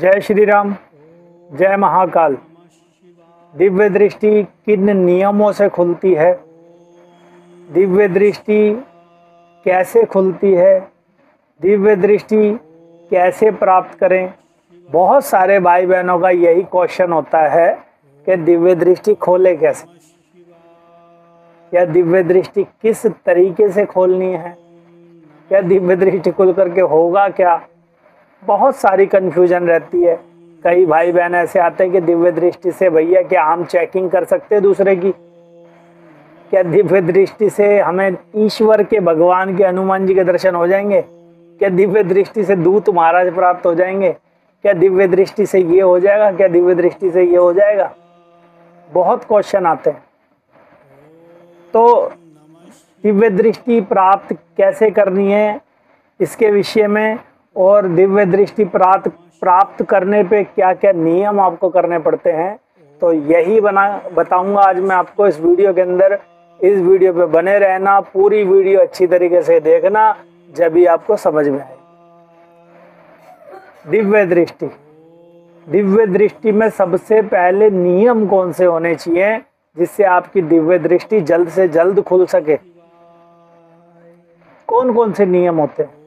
जय श्री राम, जय महाकाल। दिव्य दृष्टि किन नियमों से खुलती है? दिव्य दृष्टि कैसे खुलती है? दिव्य दृष्टि कैसे प्राप्त करें? बहुत सारे भाई बहनों का यही क्वेश्चन होता है कि दिव्य दृष्टि खोले कैसे, या दिव्य दृष्टि किस तरीके से खोलनी है, या दिव्य दृष्टि खुल करके होगा क्या। बहुत सारी कन्फ्यूजन रहती है। कई भाई बहन ऐसे आते हैं कि दिव्य दृष्टि से भैया क्या हम चेकिंग कर सकते हैं दूसरे की? क्या दिव्य दृष्टि से हमें ईश्वर के, भगवान के, हनुमान जी के दर्शन हो जाएंगे? क्या दिव्य दृष्टि से दूत महाराज प्राप्त हो जाएंगे? क्या दिव्य दृष्टि से ये हो जाएगा? क्या दिव्य दृष्टि से ये हो जाएगा? बहुत क्वेश्चन आते हैं। तो दिव्य दृष्टि प्राप्त कैसे करनी है इसके विषय में, और दिव्य दृष्टि प्राप्त करने पे क्या क्या नियम आपको करने पड़ते हैं, तो यही बताऊंगा आज मैं आपको इस वीडियो के अंदर। इस वीडियो पे बने रहना, पूरी वीडियो अच्छी तरीके से देखना, जब भी आपको समझ में आए। दिव्य दृष्टि, दिव्य दृष्टि में सबसे पहले नियम कौन से होने चाहिए जिससे आपकी दिव्य दृष्टि जल्द से जल्द खुल सके? कौन कौन से नियम होते हैं?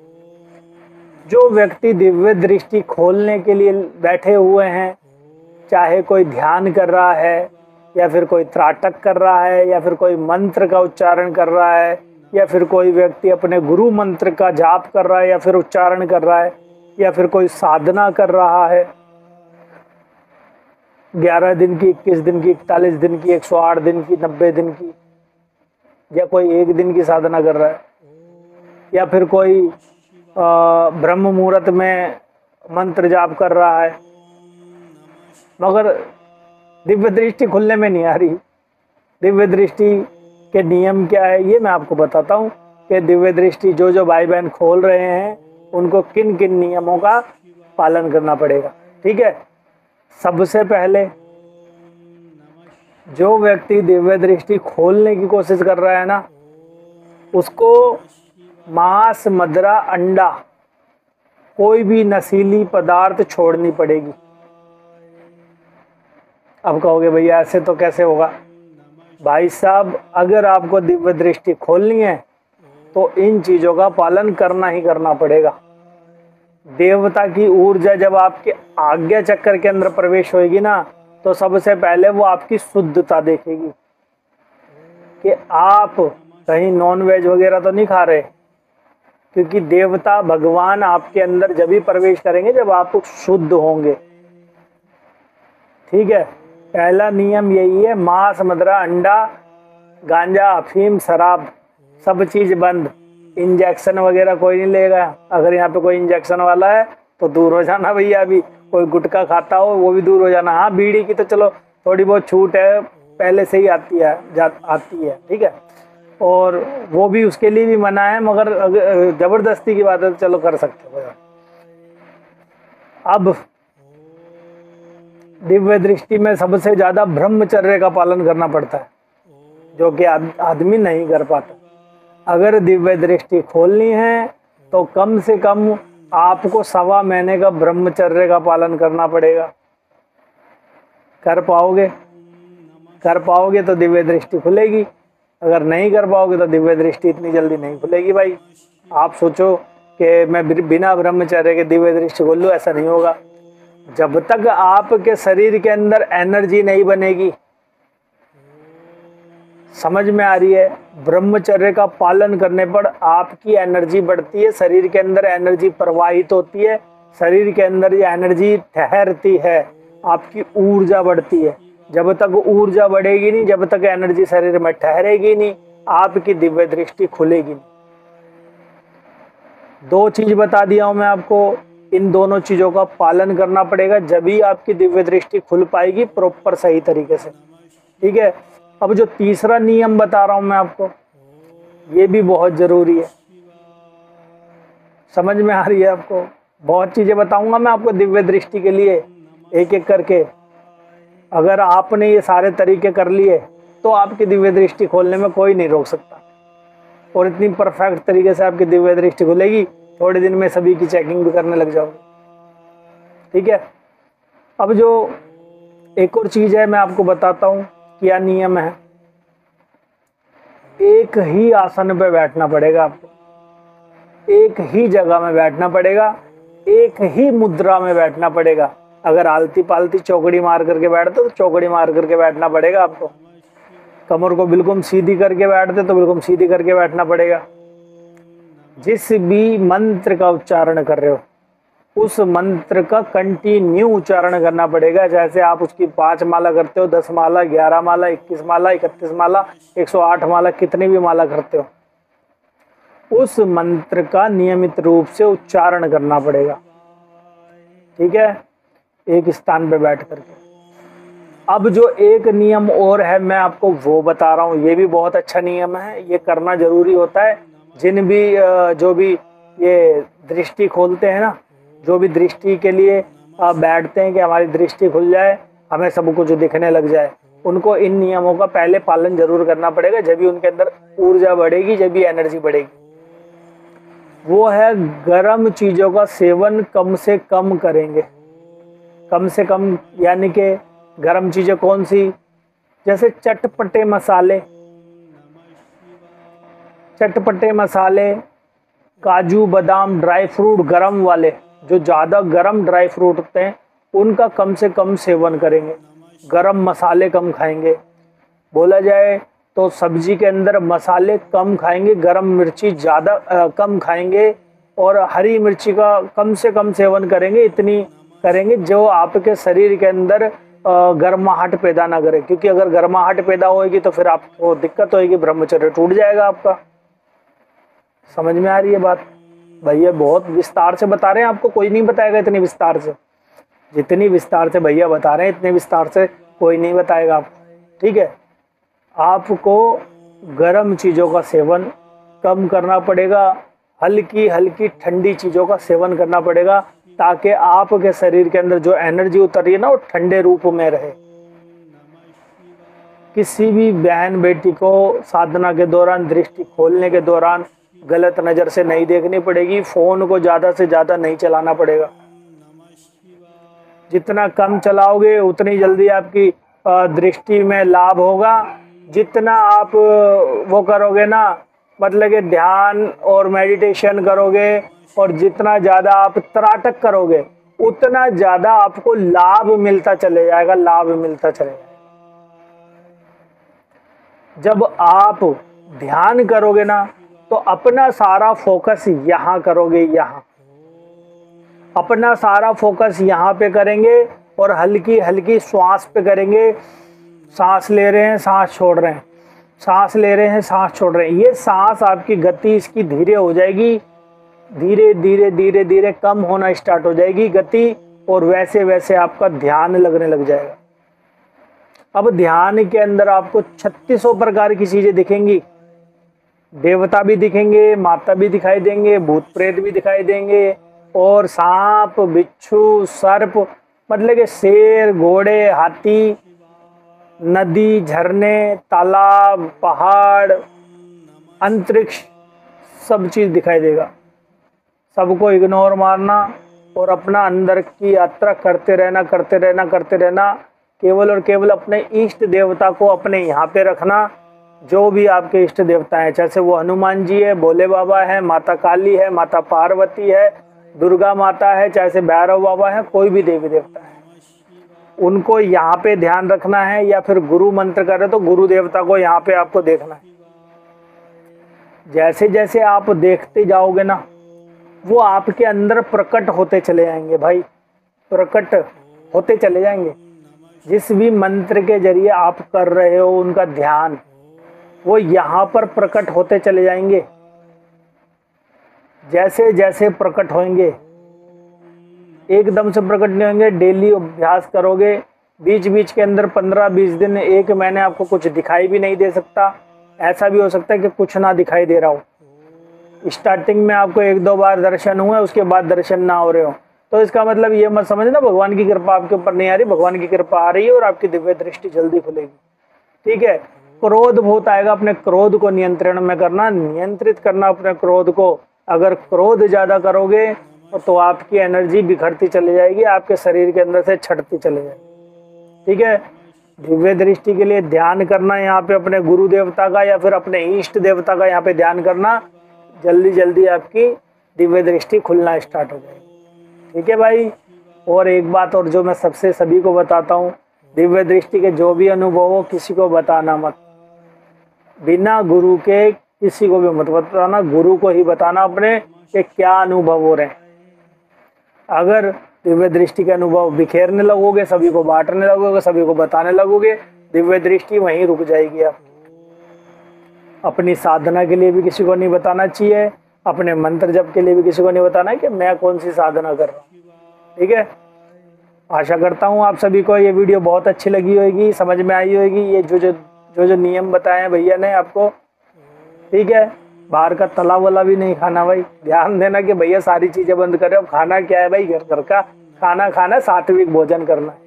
जो व्यक्ति दिव्य दृष्टि खोलने के लिए बैठे हुए हैं, चाहे कोई ध्यान कर रहा है, या फिर कोई त्राटक कर रहा है, या फिर कोई मंत्र का उच्चारण कर रहा है, या फिर कोई व्यक्ति अपने गुरु मंत्र का जाप कर रहा है या फिर उच्चारण कर रहा है, या फिर कोई साधना कर रहा है, 11 दिन की, 21 दिन की, 41 दिन की, 108 दिन की, 90 दिन की, या कोई 1 दिन की साधना कर रहा है, या फिर कोई ब्रह्म मुहूर्त में मंत्र जाप कर रहा है, मगर दिव्य दृष्टि खुलने में नहीं आ रही। दिव्य दृष्टि के नियम क्या है ये मैं आपको बताता हूँ कि दिव्य दृष्टि जो भाई बहन खोल रहे हैं उनको किन किन नियमों का पालन करना पड़ेगा। ठीक है, सबसे पहले जो व्यक्ति दिव्य दृष्टि खोलने की कोशिश कर रहा है ना, उसको मांस, मदिरा, अंडा, कोई भी नशीली पदार्थ छोड़नी पड़ेगी। अब कहोगे भैया ऐसे तो कैसे होगा? भाई साहब, अगर आपको दिव्य दृष्टि खोलनी है तो इन चीजों का पालन करना ही करना पड़ेगा। देवता की ऊर्जा जब आपके आज्ञा चक्र के अंदर प्रवेश होगी ना, तो सबसे पहले वो आपकी शुद्धता देखेगी कि आप कहीं नॉनवेज वगैरह तो नहीं खा रहे, क्योंकि देवता भगवान आपके अंदर जब भी प्रवेश करेंगे जब आप शुद्ध होंगे। ठीक है, पहला नियम यही है, मांस, मदिरा, अंडा, गांजा, अफीम, शराब, सब चीज बंद। इंजेक्शन वगैरह कोई नहीं लेगा। अगर यहाँ पे कोई इंजेक्शन वाला है तो दूर हो जाना भैया। अभी कोई गुटखा खाता हो वो भी दूर हो जाना। हाँ, बीड़ी की तो चलो थोड़ी बहुत छूट है, पहले से ही आती है। ठीक है, और वो भी उसके लिए भी मना है, मगर जबरदस्ती की बात है तो चलो कर सकते हो। अब दिव्य दृष्टि में सबसे ज्यादा ब्रह्मचर्य का पालन करना पड़ता है, जो कि आदमी नहीं कर पाता। अगर दिव्य दृष्टि खोलनी है तो कम से कम आपको 1.25 महीने का ब्रह्मचर्य का पालन करना पड़ेगा। कर पाओगे तो दिव्य दृष्टि खुलेगी। अगर नहीं कर पाओगे तो दिव्य दृष्टि इतनी जल्दी नहीं खुलेगी। भाई आप सोचो कि मैं बिना ब्रह्मचर्य के दिव्य दृष्टि खोल लूँ, ऐसा नहीं होगा। जब तक आपके शरीर के अंदर एनर्जी नहीं बनेगी, समझ में आ रही है? ब्रह्मचर्य का पालन करने पर आपकी एनर्जी बढ़ती है, शरीर के अंदर एनर्जी प्रवाहित होती है, शरीर के अंदर ये एनर्जी ठहरती है, आपकी ऊर्जा बढ़ती है। जब तक ऊर्जा बढ़ेगी नहीं, जब तक एनर्जी शरीर में ठहरेगी नहीं, आपकी दिव्य दृष्टि खुलेगी नहीं। 2 चीज बता दिया हूं मैं आपको, इन दोनों चीजों का पालन करना पड़ेगा, जब ही आपकी दिव्य दृष्टि खुल पाएगी प्रॉपर सही तरीके से। ठीक है, अब जो तीसरा नियम बता रहा हूं मैं आपको, ये भी बहुत जरूरी है। समझ में आ रही है आपको? बहुत चीजें बताऊंगा मैं आपको दिव्य दृष्टि के लिए, एक एक करके। अगर आपने ये सारे तरीके कर लिए तो आपकी दिव्य दृष्टि खोलने में कोई नहीं रोक सकता, और इतनी परफेक्ट तरीके से आपकी दिव्य दृष्टि खुलेगी, थोड़े दिन में सभी की चेकिंग भी करने लग जाओगे। ठीक है, अब जो एक और चीज है मैं आपको बताता हूँ क्या नियम है। एक ही आसन पे बैठना पड़ेगा आपको, एक ही जगह में बैठना पड़ेगा, एक ही मुद्रा में बैठना पड़ेगा। अगर आलती पालती चौकड़ी मार करके बैठते तो चौकड़ी मार करके बैठना पड़ेगा आपको। कमर को बिल्कुल सीधी करके बैठते तो बिल्कुल सीधी करके बैठना पड़ेगा। जिस भी मंत्र का उच्चारण कर रहे हो उस मंत्र का कंटिन्यू उच्चारण करना पड़ेगा। जैसे आप उसकी 5 माला करते हो, 10 माला, 11 माला, 21 माला, 31 माला, 108 माला, कितनी भी माला करते हो, उस मंत्र का नियमित रूप से उच्चारण करना पड़ेगा। ठीक है, एक स्थान पे बैठ करके। अब जो एक नियम और है मैं आपको वो बता रहा हूँ, ये भी बहुत अच्छा नियम है, ये करना जरूरी होता है। जो भी ये दृष्टि खोलते हैं ना, जो भी दृष्टि के लिए बैठते हैं कि हमारी दृष्टि खुल जाए, हमें सब कुछ दिखने लग जाए, उनको इन नियमों का पहले पालन जरूर करना पड़ेगा। जब भी उनके अंदर ऊर्जा बढ़ेगी, जब भी एनर्जी बढ़ेगी। वो है गर्म चीजों का सेवन कम से कम करेंगे। कम से कम यानी कि गर्म चीजें कौन सी? जैसे चटपटे मसाले, काजू बादाम, ड्राई फ्रूट गरम वाले, जो ज़्यादा गरम ड्राई फ्रूट होते हैं उनका कम से कम सेवन करेंगे। गरम मसाले कम खाएंगे। बोला जाए तो सब्जी के अंदर मसाले कम खाएंगे, गरम मिर्ची ज़्यादा कम खाएंगे, और हरी मिर्ची का कम से कम सेवन करेंगे। इतनी करेंगे जो आपके शरीर के अंदर गर्माहट पैदा ना करे, क्योंकि अगर गर्माहट पैदा होगी तो फिर आपको दिक्कत होगी, ब्रह्मचर्य टूट जाएगा आपका। समझ में आ रही है बात? भैया बहुत विस्तार से बता रहे हैं, आपको कोई नहीं बताएगा इतनी विस्तार से। जितनी विस्तार से भैया बता रहे हैं इतने विस्तार से कोई नहीं बताएगा आपको। ठीक है, आपको गर्म चीज़ों का सेवन कम करना पड़ेगा, हल्की हल्की ठंडी चीज़ों का सेवन करना पड़ेगा, ताकि आपके शरीर के अंदर जो एनर्जी उतर रही है ना वो ठंडे रूप में रहे। किसी भी बहन बेटी को साधना के दौरान, दृष्टि खोलने के दौरान गलत नज़र से नहीं देखनी पड़ेगी। फ़ोन को ज़्यादा से ज़्यादा नहीं चलाना पड़ेगा। जितना कम चलाओगे उतनी जल्दी आपकी दृष्टि में लाभ होगा। जितना आप वो करोगे ना, मतलब कि ध्यान और मेडिटेशन करोगे, और जितना ज़्यादा आप त्राटक करोगे उतना ज़्यादा आपको लाभ मिलता चले जाएगा, लाभ मिलता चलेगा। जब आप ध्यान करोगे ना तो अपना सारा फोकस यहाँ करोगे, यहाँ अपना सारा फोकस यहाँ पे करेंगे, और हल्की हल्की श्वास पे करेंगे। सांस ले रहे हैं, सांस छोड़ रहे हैं, सांस ले रहे हैं, सांस छोड़ रहे हैं। ये सांस आपकी गति इसकी धीरे हो जाएगी, धीरे धीरे धीरे धीरे कम होना स्टार्ट हो जाएगी गति, और वैसे वैसे आपका ध्यान लगने लग जाएगा। अब ध्यान के अंदर आपको 3600 प्रकार की चीजें दिखेंगी। देवता भी दिखेंगे, माता भी दिखाई देंगे, भूत प्रेत भी दिखाई देंगे, और सांप, बिच्छू, सर्प, मतलब कि शेर, घोड़े, हाथी, नदी, झरने, तालाब, पहाड़, अंतरिक्ष, सब चीज दिखाई देगा। सबको इग्नोर मारना और अपना अंदर की यात्रा करते रहना, करते रहना, करते रहना। केवल और केवल अपने इष्ट देवता को अपने यहाँ पे रखना। जो भी आपके इष्ट देवता हैं, जैसे वो हनुमान जी है, भोले बाबा है, माता काली है, माता पार्वती है, दुर्गा माता है, चाहे से भैरव बाबा है, कोई भी देवी देवता है, उनको यहाँ पे ध्यान रखना है। या फिर गुरु मंत्र कर रहे तो गुरु देवता को यहाँ पे आपको देखना है। जैसे जैसे आप देखते जाओगे ना, वो आपके अंदर प्रकट होते चले जाएंगे भाई, प्रकट होते चले जाएंगे। जिस भी मंत्र के जरिए आप कर रहे हो उनका ध्यान, वो यहाँ पर प्रकट होते चले जाएंगे। जैसे जैसे प्रकट होंगे, एकदम से प्रकट नहीं होंगे। डेली अभ्यास करोगे, बीच बीच के अंदर 15-20 दिन, 1 महीने आपको कुछ दिखाई भी नहीं दे सकता। ऐसा भी हो सकता है कि कुछ ना दिखाई दे रहा हो। स्टार्टिंग में आपको 1-2 बार दर्शन हुए, उसके बाद दर्शन ना हो रहे हो, तो इसका मतलब ये मत समझना भगवान की कृपा आपके ऊपर नहीं आ रही। भगवान की कृपा आ रही है और आपकी दिव्य दृष्टि जल्दी खुलेगी। ठीक है, क्रोध बहुत आएगा, अपने क्रोध को नियंत्रण में करना, नियंत्रित करना अपने क्रोध को। अगर क्रोध ज्यादा करोगे तो आपकी एनर्जी बिखरती चली जाएगी, आपके शरीर के अंदर से छटती चली जाएगी। ठीक है, दिव्य दृष्टि के लिए ध्यान करना यहाँ पे अपने गुरु देवता का या फिर अपने इष्ट देवता का यहाँ पे ध्यान करना, जल्दी जल्दी आपकी दिव्य दृष्टि खुलना स्टार्ट हो जाएगी। ठीक है भाई। और एक बात और जो मैं सबसे सभी को बताता हूँ, दिव्य दृष्टि के जो भी अनुभव हो किसी को बताना मत, बिना गुरु के किसी को भी मत बताना, गुरु को ही बताना अपने कि क्या अनुभव हो रहे हैं। अगर दिव्य दृष्टि के अनुभव बिखेरने लगोगे, सभी को बांटने लगोगे, सभी को बताने लगोगे, दिव्य दृष्टि वहीं रुक जाएगी। आप अपनी साधना के लिए भी किसी को नहीं बताना चाहिए, अपने मंत्र जप के लिए भी किसी को नहीं बताना कि मैं कौन सी साधना कर रहा हूँ। ठीक है, आशा करता हूँ आप सभी को ये वीडियो बहुत अच्छी लगी होगी, समझ में आई होगी ये जो नियम बताए हैं भैया ने आपको। ठीक है, बाहर का तला वाला भी नहीं खाना भाई, ध्यान देना कि भैया सारी चीजें बंद कर रहे हो। खाना क्या है भाई, घर का खाना खाना, सात्विक भोजन करना है।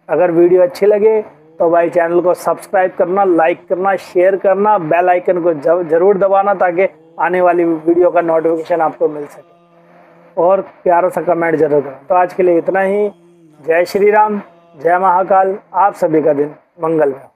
अगर वीडियो अच्छी लगे तो भाई चैनल को सब्सक्राइब करना, लाइक करना, शेयर करना, बेल आइकन को जरूर दबाना ताकि आने वाली वीडियो का नोटिफिकेशन आपको मिल सके, और प्यारा सा कमेंट जरूर करें। तो आज के लिए इतना ही। जय श्री राम, जय महाकाल, आप सभी का दिन मंगलमय।